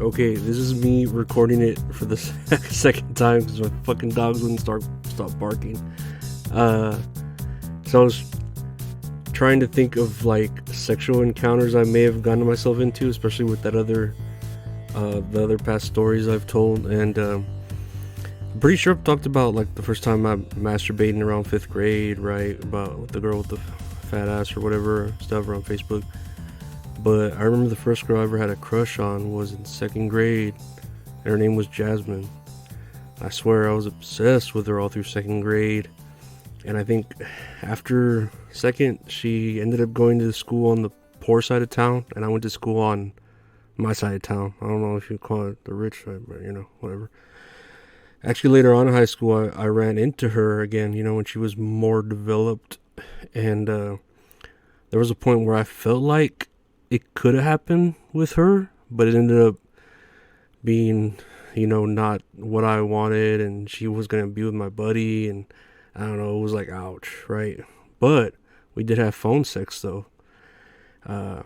Okay, this is me recording it for the second time because my fucking dogs wouldn't stop barking. Uh, so I was trying to think of like sexual encounters I may have gotten myself into, especially with that the other past stories I've told, and I'm pretty sure I've talked about like the first time I masturbating around 5th grade, right? About the girl with the fat ass or whatever stuff on Facebook. But I remember the first girl I ever had a crush on was in 2nd grade, and her name was Jasmine. I swear I was obsessed with her all through 2nd grade, and I think after 2nd, she ended up going to the school on the poor side of town, and I went to school on my side of town. I don't know if you call it the rich side, but whatever. Actually, later on in high school, I ran into her again, when she was more developed, and there was a point where I felt like it could have happened with her, but it ended up being, not what I wanted, and she was going to be with my buddy, and I don't know, it was like, ouch, right? But we did have phone sex, though. And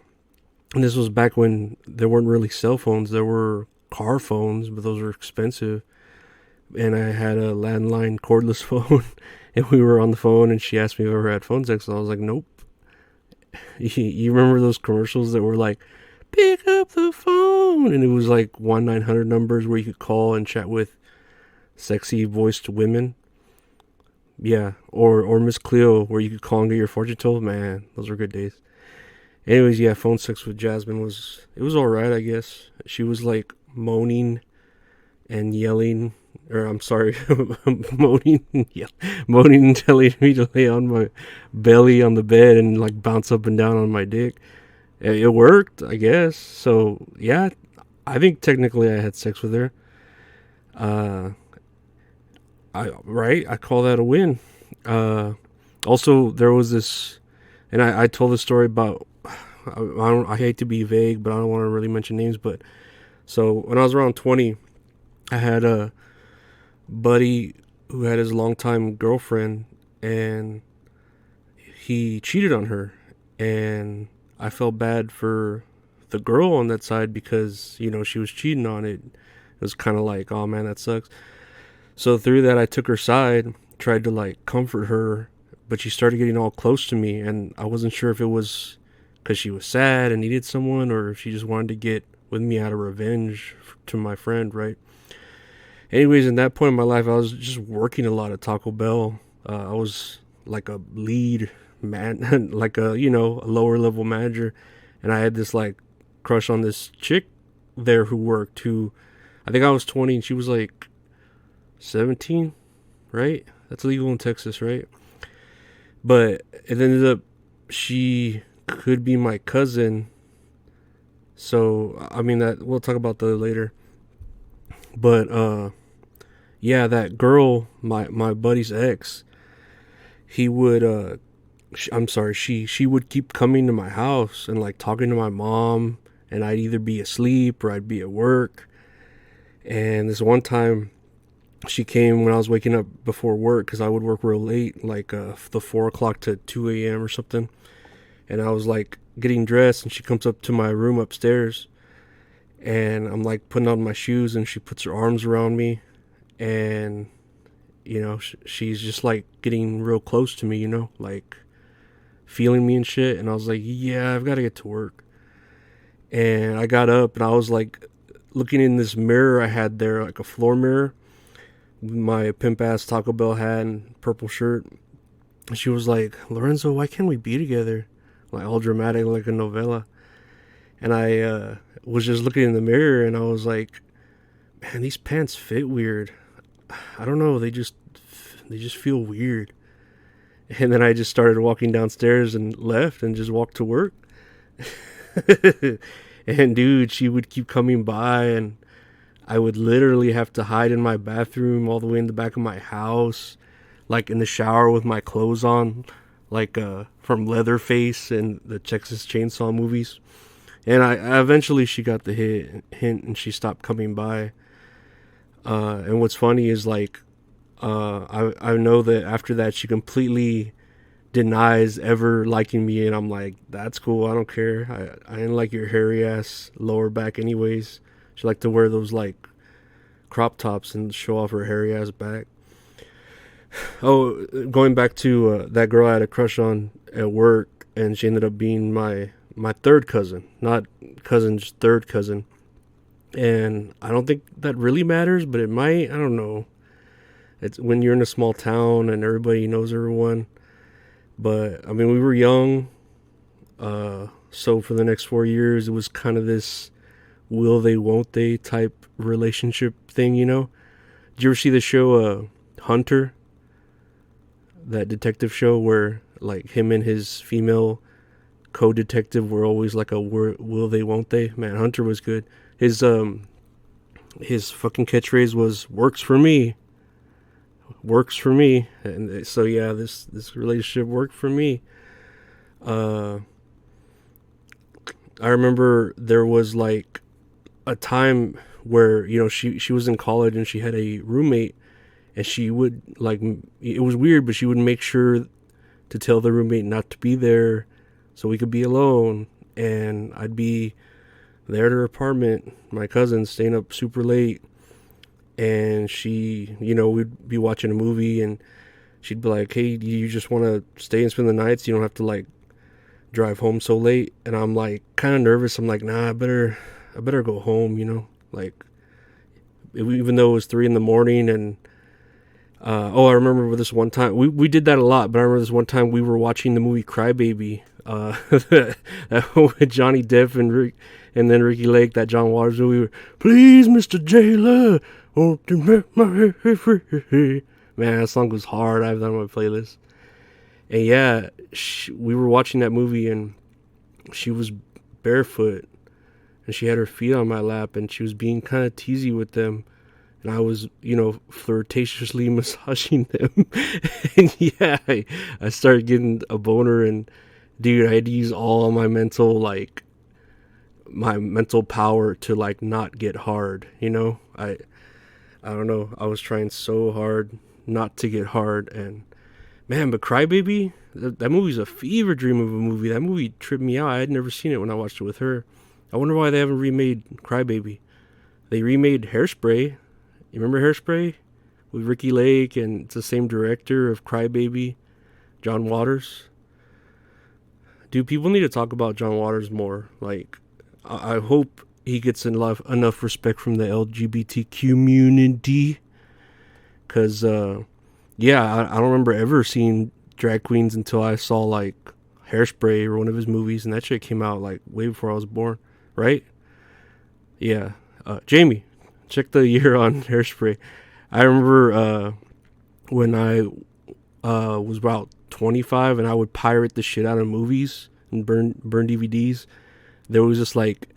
this was back when there weren't really cell phones. There were car phones, but those were expensive. And I had a landline cordless phone, and we were on the phone, and she asked me if I ever had phone sex, and I was like, nope. You remember those commercials that were like, pick up the phone, and it was like 1-900 numbers where you could call and chat with sexy voiced women? Yeah, or Miss Cleo, where you could call and get your fortune told. Man, those were good days. Anyways, yeah, phone sex with Jasmine was alright, I guess. She was like moaning and yelling, or I'm sorry, moaning and telling me to lay on my belly on the bed and like bounce up and down on my dick. It worked, I guess. So yeah, I think technically I had sex with her. I call that a win. Also, there was this, and I told this story about. I hate to be vague, but I don't want to really mention names. But so when I was around 20, I had a buddy who had his longtime girlfriend, and he cheated on her, and I felt bad for the girl on that side because she was cheating on it. It was kind of like, oh man, that sucks. So through that, I took her side, tried to like comfort her, but she started getting all close to me, and I wasn't sure if it was because she was sad and needed someone, or if she just wanted to get with me out of revenge to my friend, right? Anyways, in that point in my life, I was just working a lot at Taco Bell. I was like a lead man, like a lower level manager, and I had this like crush on this chick there who worked. Who I think I was 20 and she was like 17, right? That's legal in Texas, right? But it ended up she could be my cousin. So I mean that we'll talk about that later. But yeah, that girl, my buddy's ex, he would she would keep coming to my house and like talking to my mom, and I'd either be asleep or I'd be at work. And this one time she came when I was waking up before work, because I would work real late, like the 4 o'clock to 2 a.m. or something. And I was like getting dressed, and she comes up to my room upstairs, and I'm like putting on my shoes, and she puts her arms around me, and she's just like getting real close to me, like feeling me and shit. And I was like, yeah, I've got to get to work. And I got up, and I was like looking in this mirror I had there, like a floor mirror, my pimp ass Taco Bell hat and purple shirt. And she was like, Lorenzo, why can't we be together? Like all dramatic, like a novella. And I was just looking in the mirror, and I was like, man, these pants fit weird. I don't know, they just feel weird. And then I just started walking downstairs and left and just walked to work. And dude, she would keep coming by, and I would literally have to hide in my bathroom all the way in the back of my house, like in the shower with my clothes on, like from Leatherface and the Texas Chainsaw movies. And I eventually she got the hint, and she stopped coming by. And what's funny is like I know that after that she completely denies ever liking me, and I'm like, that's cool, I don't care. I didn't like your hairy ass lower back anyways. She liked to wear those like crop tops and show off her hairy ass back. Oh, going back to that girl I had a crush on at work, and she ended up being my third cousin, not cousin, just third cousin. And I don't think that really matters, but it might. I don't know. It's when you're in a small town and everybody knows everyone. But I mean, we were young, so for the next 4 years, it was kind of this will they, won't they type relationship thing, you know? Did you ever see the show Hunter? That detective show where like him and his female co-detective were always like a will they, won't they? Man, Hunter was good. His fucking catchphrase was works for me. Works for me. And so yeah, this relationship worked for me. I remember there was like a time where, you know, she was in college and she had a roommate, and she would like, it was weird, but she would make sure to tell the roommate not to be there so we could be alone. And I'd be there at her apartment, my cousin, staying up super late, and she, you know, we'd be watching a movie, and she'd be like, hey, do you just want to stay and spend the night so you don't have to like drive home so late? And I'm like kind of nervous. I'm like, nah, I better go home, you know, like even though it was 3 a.m. and I remember this one time we did that a lot, but I remember this one time we were watching the movie Crybaby, with Johnny Depp and then Ricky Lake, that Jon Waters movie. We were, please, Mr. Jailer, won't you make my head free? Man, that song was hard. I have that on my playlist. And yeah, we were watching that movie, and she was barefoot, and she had her feet on my lap, and she was being kind of teasy with them. And I was, you know, flirtatiously massaging them. And yeah, I started getting a boner, and dude, I had to use all my mental power to like not get hard, you know? I don't know. I was trying so hard not to get hard, and man, but Crybaby, that movie's a fever dream of a movie. That movie tripped me out. I had never seen it when I watched it with her. I wonder why they haven't remade Crybaby. They remade Hairspray. You remember Hairspray? With Ricky Lake, and it's the same director of Crybaby, Jon Waters. Dude, people need to talk about Jon Waters more. Like, I hope he gets enough respect from the LGBT community. Because, yeah, I don't remember ever seeing drag queens until I saw, like, Hairspray or one of his movies. And that shit came out, like, way before I was born. Right? Yeah. Jamie, check the year on Hairspray. I remember when I was about 25 and I would pirate the shit out of movies and burn DVDs. There was this like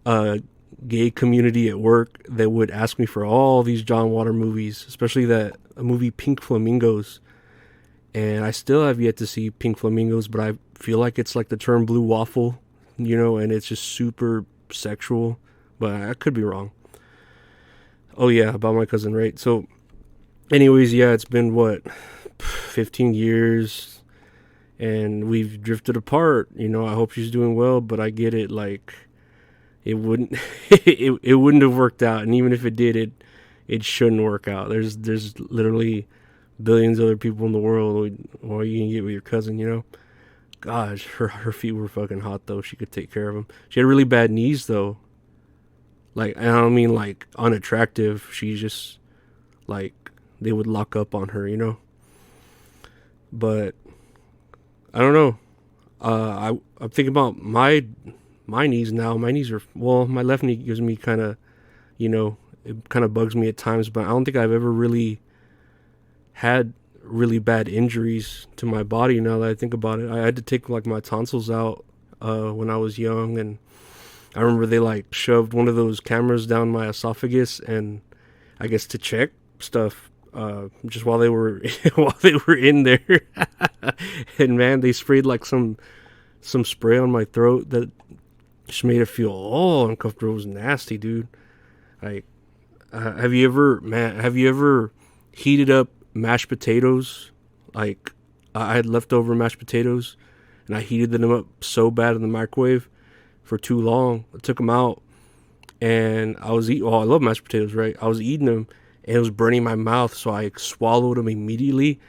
gay community at work that would ask me for all these John Water movies, especially that movie Pink Flamingos. And I still have yet to see Pink Flamingos, but I feel like it's like the term blue waffle, you know, and it's just super sexual, but I could be wrong. Oh yeah, about my cousin, right? So anyways, yeah, it's been what, 15 years, and we've drifted apart. You know, I hope she's doing well, but I get it. Like, it wouldn't, it wouldn't have worked out, and even if it did, it shouldn't work out. There's literally billions of other people in the world. Why you can get with your cousin, you know? Gosh, her feet were fucking hot though. She could take care of them. She had really bad knees though. Like, I don't mean like unattractive. She's just like, they would lock up on her, you know? But I don't know. I'm thinking about my knees now. My knees are, well, my left knee gives me kind of, you know, it kind of bugs me at times, but I don't think I've ever really had really bad injuries to my body now that I think about it. I had to take like my tonsils out when I was young, and I remember they like shoved one of those cameras down my esophagus, and I guess to check stuff just while they were in there. And man, they sprayed like some spray on my throat that just made it feel all uncomfortable. It was nasty, dude. Like, have you ever heated up mashed potatoes? Like, I had leftover mashed potatoes, and I heated them up so bad in the microwave for too long. I took them out, and I was eating. Oh, I love mashed potatoes, right? I was eating them, and it was burning my mouth, so I swallowed them immediately,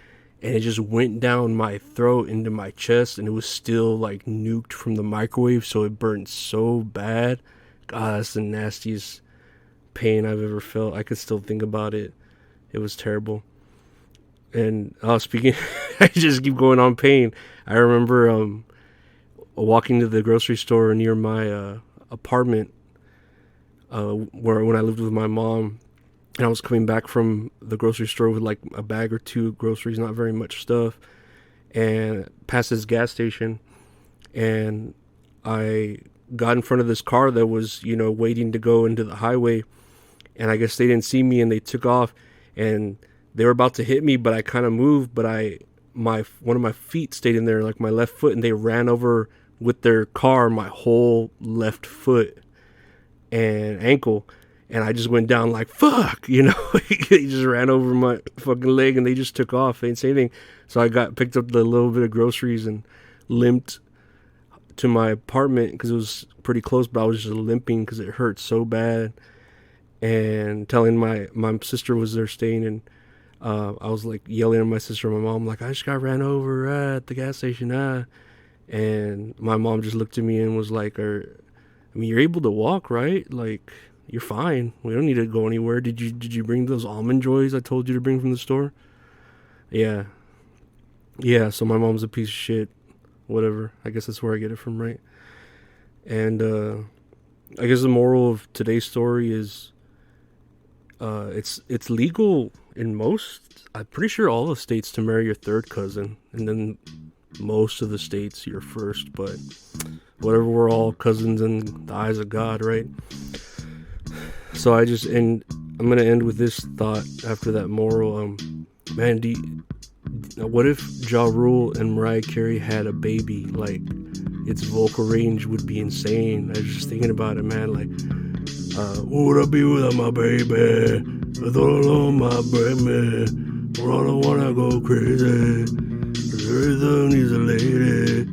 and it just went down my throat into my chest, and it was still like nuked from the microwave, so it burned so bad. God, that's the nastiest pain I've ever felt. I could still think about it. It was terrible. And speaking, I just keep going on pain. I remember walking to the grocery store near my apartment, where when I lived with my mom, and I was coming back from the grocery store with like a bag or two of groceries, not very much stuff, and past this gas station, and I got in front of this car that was, waiting to go into the highway, and I guess they didn't see me and they took off, and they were about to hit me, but I kind of moved, but one of my feet stayed in there, like my left foot, and they ran over with their car my whole left foot and ankle, and I just went down like, fuck, They just ran over my fucking leg, and they just took off. They didn't say anything. So I picked up the little bit of groceries and limped to my apartment because it was pretty close, but I was just limping because it hurt so bad, and telling my sister was there staying, and I was like yelling at my sister and my mom, like, I just got ran over at the gas station, and my mom just looked at me and was like, you're able to walk, right? Like, you're fine. We don't need to go anywhere. Did you bring those Almond Joys I told you to bring from the store? Yeah. So my mom's a piece of shit. Whatever. I guess that's where I get it from, right? And I guess the moral of today's story is it's legal in most, I'm pretty sure all the states, to marry your third cousin, and then most of the states your first, but whatever, we're all cousins in the eyes of God, right? So I'm gonna end with this thought after that moral. Man, what if Ja Rule and Mariah Carey had a baby? Like, its vocal range would be insane. I was just thinking about it, man. Like, what would I be without my baby? I don't know my baby. I don't wanna go crazy. Everything needs a lady.